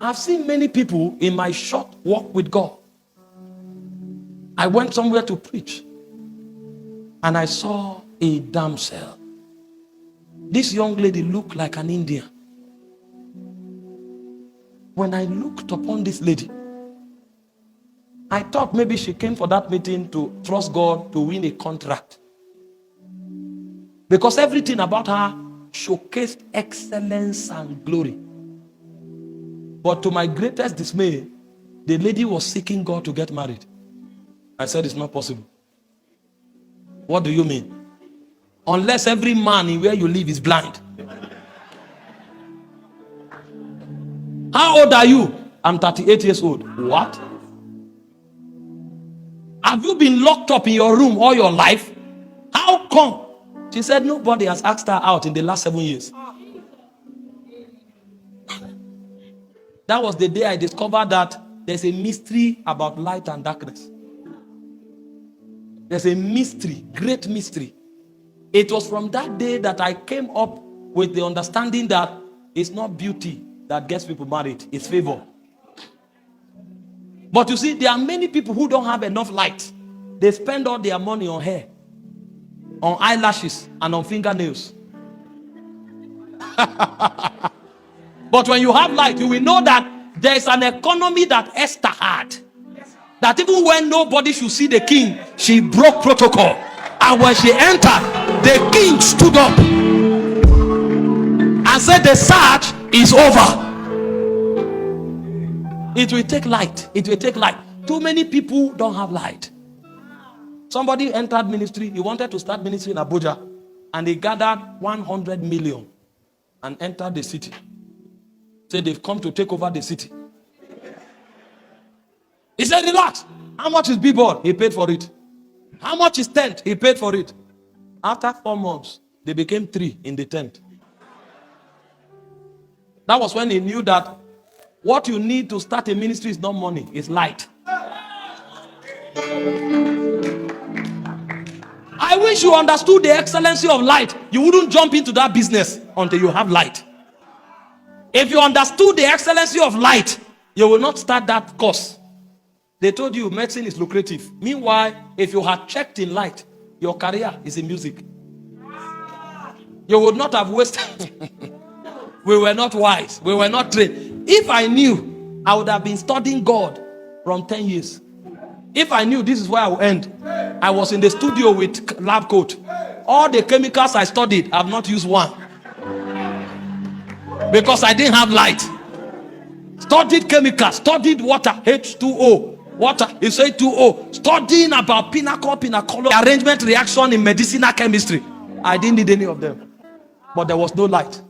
I've seen many people in my short walk with God. I went somewhere to preach and I saw a damsel. This young lady looked like an Indian. When I looked upon this lady, I thought maybe she came for that meeting to trust God to win a contract. Because everything about her showcased excellence and glory. But to my greatest dismay, the lady was seeking God to get married. I said, it's not possible. What do you mean? Unless every man in where you live is blind. How old are you? I'm 38 years old. What? Have you been locked up in your room all your life? How come? She said nobody has asked her out in the last 7 years. That was the day I discovered that there's a mystery about light and darkness. There's a mystery, great mystery. It was from that day that I came up with the understanding that it's not beauty that gets people married, it's favor. But you see, there are many people who don't have enough light. They spend all their money on hair, on eyelashes, and on fingernails. But when you have light, you will know that there is an economy that Esther had. That even when nobody should see the king, she broke protocol. And when she entered, the king stood up and said, the search is over. It will take light. It will take light. Too many people don't have light. Somebody entered ministry. He wanted to start ministry in Abuja. And he gathered 100 million and entered the city. Said they've come to take over the city. He said, relax. How much is billboard? He paid for it. How much is tent? He paid for it. After 4 months, they became 3 in the tent. That was when he knew that what you need to start a ministry is not money, it's light. I wish you understood the excellency of light. You wouldn't jump into that business until you have light. If you understood the excellency of light, you will not start that course. They told you medicine is lucrative. Meanwhile, if you had checked in light, your career is in music. You would not have wasted. We were not wise. We were not trained. If I knew, I would have been studying God from 10 years. If I knew this is where I would end, I was in the studio with lab coat. All the chemicals I studied, I have not used one. Because I didn't have light. Studied chemicals, studied water, H2O. Water is H2O. Studying about pinnacle, arrangement reaction in medicinal chemistry. I didn't need any of them. But there was no light.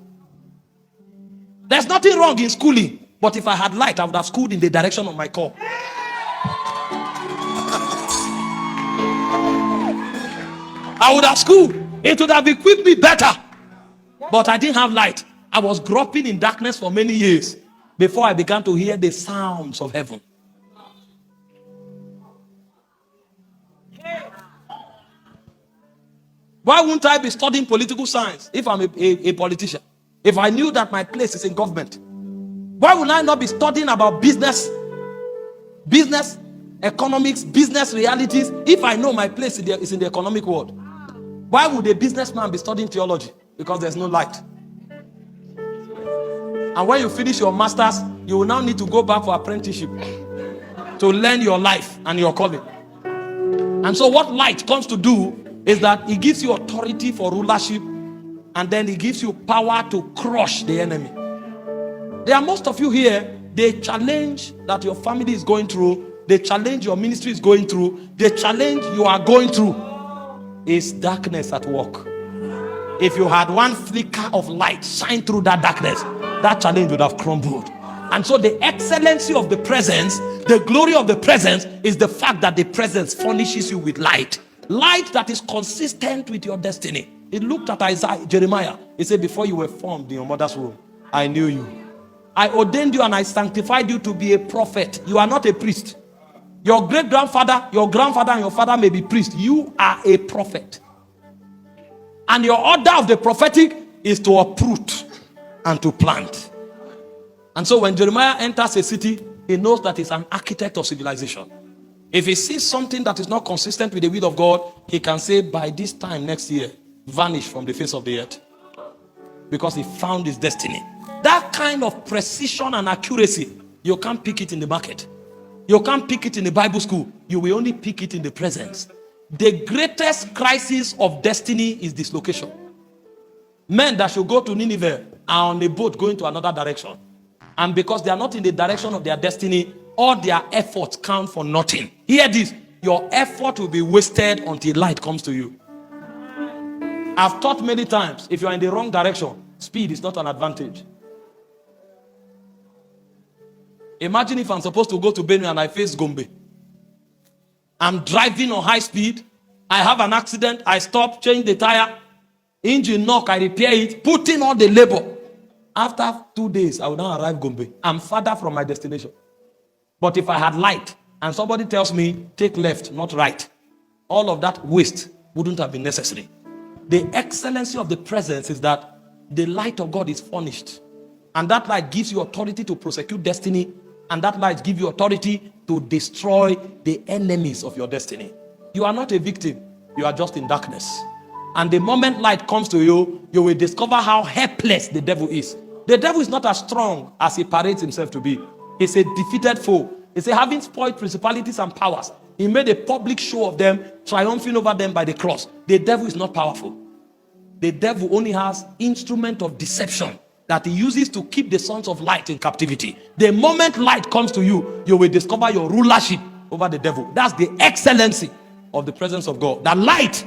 There's nothing wrong in schooling. But if I had light, I would have schooled in the direction of my call. I would have schooled. It would have equipped me better. But I didn't have light. I was groping in darkness for many years before I began to hear the sounds of heaven. Why wouldn't I be studying political science if I'm a politician? If I knew that my place is in government? Why would I not be studying about business, economics, business realities if I know my place is in the economic world? Why would a businessman be studying theology? Because there's no light. And when you finish your master's, you will now need to go back for apprenticeship to learn your life and your calling. And so what light comes to do is that it gives you authority for rulership, and then it gives you power to crush the enemy. There are most of you here, the challenge that your family is going through, the challenge your ministry is going through, the challenge you are going through is darkness at work. If you had one flicker of light shine through that darkness, that challenge would have crumbled. And so the excellency of the presence, the glory of the presence, is the fact that the presence furnishes you with light. Light that is consistent with your destiny. It looked at Jeremiah. He said, before you were formed in your mother's womb, I knew you. I ordained you and I sanctified you to be a prophet. You are not a priest. Your great-grandfather, your grandfather and your father may be priests. You are a prophet. And your order of the prophetic is to uproot and to plant. And so when Jeremiah enters a city, he knows that he's an architect of civilization. If he sees something that is not consistent with the will of God, he can say, by this time next year, vanish from the face of the earth. Because he found his destiny. That kind of precision and accuracy, you can't pick it in the market. You can't pick it in the Bible school. You will only pick it in the presence. The greatest crisis of destiny is dislocation. Men that should go to Nineveh are on a boat going to another direction. And because they are not in the direction of their destiny, all their efforts count for nothing. Hear this. Your effort will be wasted until light comes to you. I've taught many times, if you are in the wrong direction, speed is not an advantage. Imagine if I'm supposed to go to Benue and I face Gombe. I'm driving on high speed. I have an accident. I stop, change the tire. Engine knock, I repair it. Put in all the labor. After 2 days, I will now arrive Gombe. I'm farther from my destination. But if I had light and somebody tells me, take left, not right, all of that waste wouldn't have been necessary. The excellency of the presence is that the light of God is furnished. And that light gives you authority to prosecute destiny. And that light gives you authority to destroy the enemies of your destiny. You are not a victim. You are just in darkness. And the moment light comes to you, you will discover how helpless the devil is. The devil is not as strong as he parades himself to be. He's a defeated foe. He's having spoiled principalities and powers. He made a public show of them, triumphing over them by the cross. The devil is not powerful. The devil only has instrument of deception that he uses to keep the sons of light in captivity. The moment light comes to you, you will discover your rulership over the devil. That's the excellency of the presence of God. That light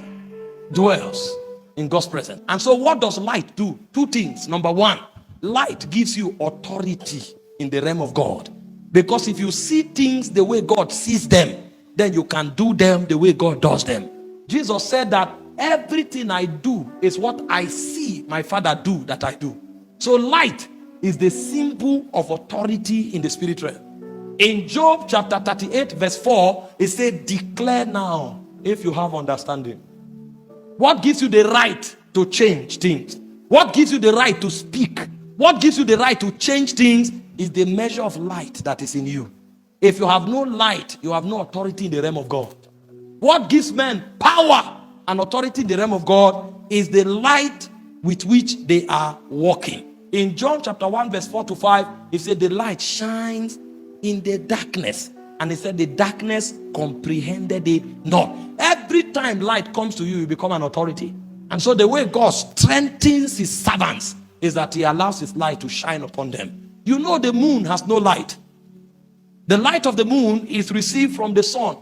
dwells in God's presence. And so what does light do? Two things. Number one, light gives you authority in the realm of God. Because if you see things the way God sees them, then you can do them the way God does them. Jesus said that everything I do is what I see my Father do that I do. So light is the symbol of authority in the spirit realm. In Job chapter 38 verse 4, it said, declare now if you have understanding. What gives you the right to change things? What gives you the right to speak? What gives you the right to change things is the measure of light that is in you. If you have no light, you have no authority in the realm of God. What gives men power and authority in the realm of God is the light with which they are walking. In John chapter 1 verse 4 to 5, it said the light shines in the darkness. And it said the darkness comprehended it not. Every time light comes to you, you become an authority. And so the way God strengthens his servants is that he allows his light to shine upon them. You know the moon has no light. The light of the moon is received from the sun.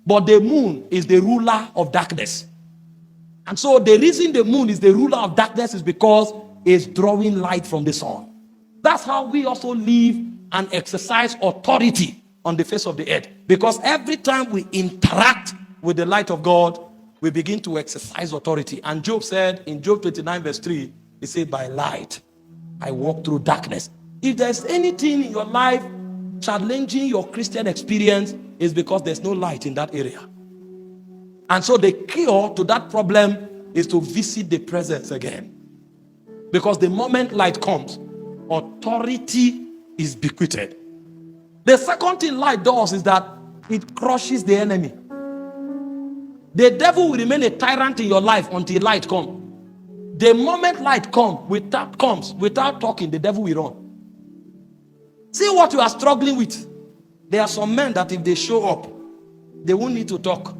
But the moon is the ruler of darkness. And so the reason the moon is the ruler of darkness is because it's drawing light from the sun. That's how we also live and exercise authority on the face of the earth. Because every time we interact with the light of God, we begin to exercise authority. And Job said in Job 29 verse 3, he said, by light, I walk through darkness. If there's anything in your life challenging your Christian experience, is because there's no light in that area. And so the cure to that problem is to visit the presence again. Because the moment light comes, authority is bequeathed. The second thing light does is that it crushes the enemy. The devil will remain a tyrant in your life until light comes. The moment light comes without talking, the devil will run. See what you are struggling with. There are some men that if they show up, they won't need to talk.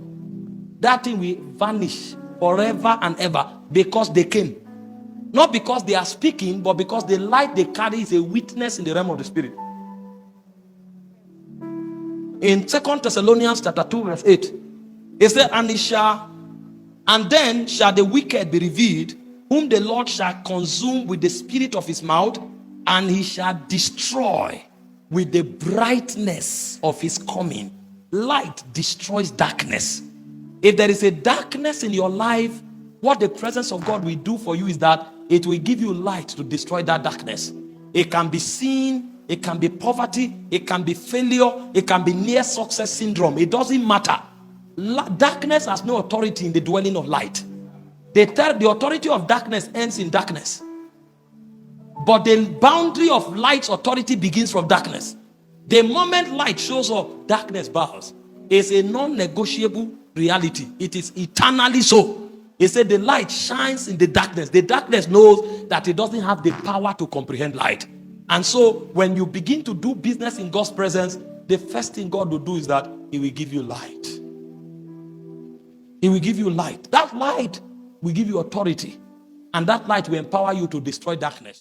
That thing will vanish forever and ever because they came. Not because they are speaking, but because the light they carry is a witness in the realm of the spirit. In 2 Thessalonians chapter 2 verse 8, it said, and then shall the wicked be revealed, whom the Lord shall consume with the spirit of his mouth, and he shall destroy with the brightness of his coming. Light destroys darkness. If there is a darkness in your life, what the presence of God will do for you is that it will give you light to destroy that darkness. It can be sin, it can be poverty, it can be failure, it can be near success syndrome. It doesn't matter. Darkness has no authority in the dwelling of light. The authority of darkness ends in darkness. But the boundary of light's authority begins from darkness. The moment light shows up, darkness bows. It's a non-negotiable reality. It is eternally so. He said the light shines in the darkness. The darkness knows that it doesn't have the power to comprehend light. And so when you begin to do business in God's presence, the first thing God will do is that he will give you light. He will give you light. That light will give you authority. And that light will empower you to destroy darkness.